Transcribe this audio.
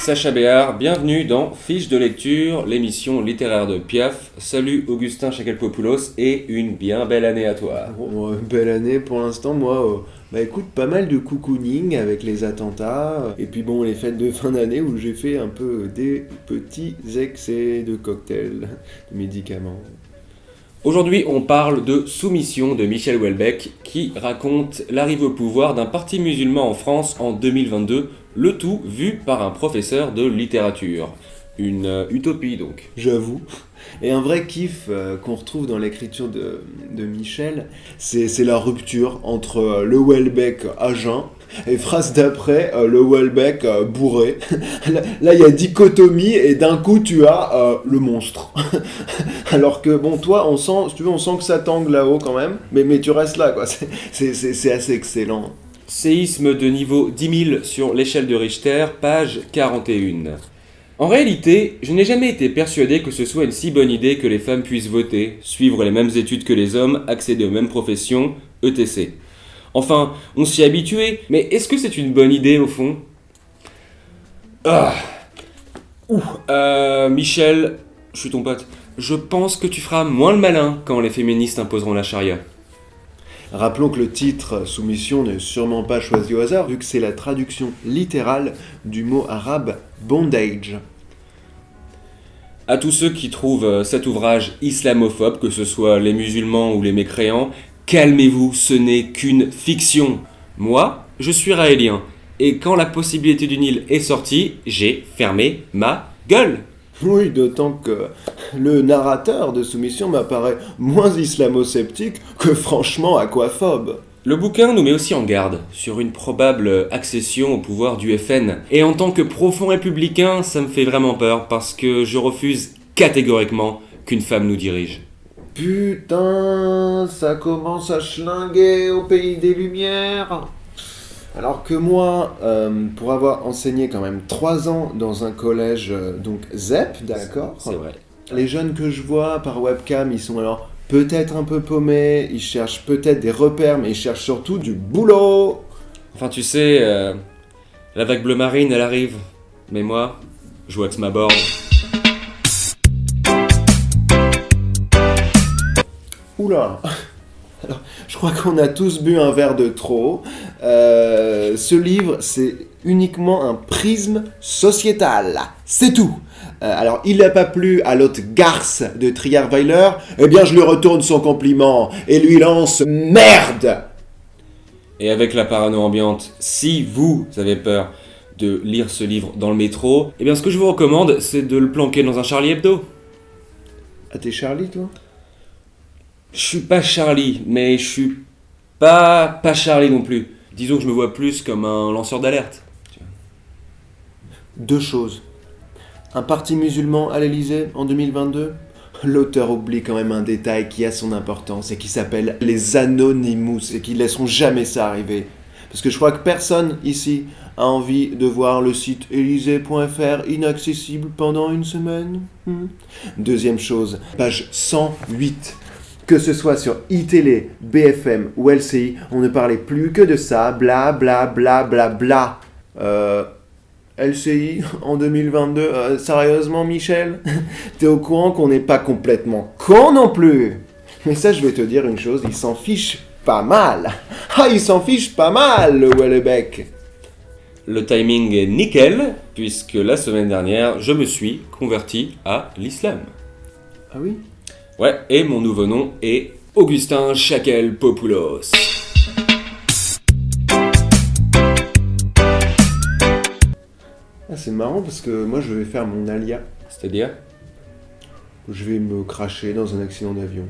Sacha Béard, bienvenue dans Fiche de lecture, l'émission littéraire de Piaf. Salut Augustin Chakalpopoulos et une bien belle année à toi. Belle année pour l'instant, moi, écoute, pas mal de cocooning avec les attentats, et puis bon, les fêtes de fin d'année où j'ai fait un peu des petits excès de cocktails, de médicaments. Aujourd'hui, on parle de Soumission de Michel Houellebecq qui raconte l'arrivée au pouvoir d'un parti musulman en France en 2022, le tout vu par un professeur de littérature. Une utopie donc. J'avoue. Et un vrai kiff qu'on retrouve dans l'écriture de Michel, c'est la rupture entre le Houellebecq à jeun et phrase d'après, le Houellebecq bourré. Là, il y a dichotomie et d'un coup, tu as le monstre. Alors que, bon, toi, on sent que ça tangue là-haut quand même, mais tu restes là, quoi. C'est assez excellent. Séisme de niveau 10 000 sur l'échelle de Richter, page 41. En réalité, je n'ai jamais été persuadé que ce soit une si bonne idée que les femmes puissent voter, suivre les mêmes études que les hommes, accéder aux mêmes professions, etc. Enfin, on s'y est habitué, mais est-ce que c'est une bonne idée au fond ? Michel, je suis ton pote, je pense que tu feras moins le malin quand les féministes imposeront la charia. Rappelons que le titre Soumission n'est sûrement pas choisi au hasard, vu que c'est la traduction littérale du mot arabe bondage. À tous ceux qui trouvent cet ouvrage islamophobe, que ce soit les musulmans ou les mécréants, calmez-vous, ce n'est qu'une fiction. Moi, je suis raélien, et quand la possibilité du Nil est sortie, j'ai fermé ma gueule. Oui, d'autant que le narrateur de Soumission m'apparaît moins islamo-sceptique que franchement aquaphobe. Le bouquin nous met aussi en garde sur une probable accession au pouvoir du FN. Et en tant que profond républicain, ça me fait vraiment peur parce que je refuse catégoriquement qu'une femme nous dirige. Putain, ça commence à schlinguer au pays des Lumières. Alors que moi, pour avoir enseigné quand même 3 ans dans un collège, donc ZEP, d'accord ? C'est vrai. Les jeunes que je vois par webcam, ils sont alors peut-être un peu paumés, ils cherchent peut-être des repères, mais ils cherchent surtout du boulot. Enfin, tu sais, la vague bleu marine, elle arrive. Mais moi, je wax ma borne. Oula. Alors, je crois qu'on a tous bu un verre de trop. Ce livre, c'est uniquement un prisme sociétal. C'est tout. Alors, il n'a pas plu à l'autre garce de Trierweiler. Eh bien, je lui retourne son compliment et lui lance merde. Et avec la parano ambiante, si vous avez peur de lire ce livre dans le métro, eh bien ce que je vous recommande, c'est de le planquer dans un Charlie Hebdo. Ah, t'es Charlie, toi ? Je suis pas Charlie, mais je suis pas Charlie non plus. Disons que je me vois plus comme un lanceur d'alerte. 2 choses. Un parti musulman à l'Elysée en 2022 ? L'auteur oublie quand même un détail qui a son importance et qui s'appelle les Anonymous et qui ne laisseront jamais ça arriver. Parce que je crois que personne ici a envie de voir le site elysée.fr inaccessible pendant une semaine. Deuxième chose, page 108. Que ce soit sur iTélé, BFM ou LCI, on ne parlait plus que de ça, bla bla bla bla bla. LCI en 2022, sérieusement Michel ? T'es au courant qu'on n'est pas complètement con non plus ? Mais ça, je vais te dire une chose, il s'en fiche pas mal. Ah, il s'en fiche pas mal, le Houellebecq. Le timing est nickel, puisque la semaine dernière, je me suis converti à l'islam. Ah oui ? Ouais, et mon nouveau nom est Augustin Chakalpopoulos. Ah, c'est marrant parce que moi, je vais faire mon alia. C'est-à-dire ? Je vais me cracher dans un accident d'avion.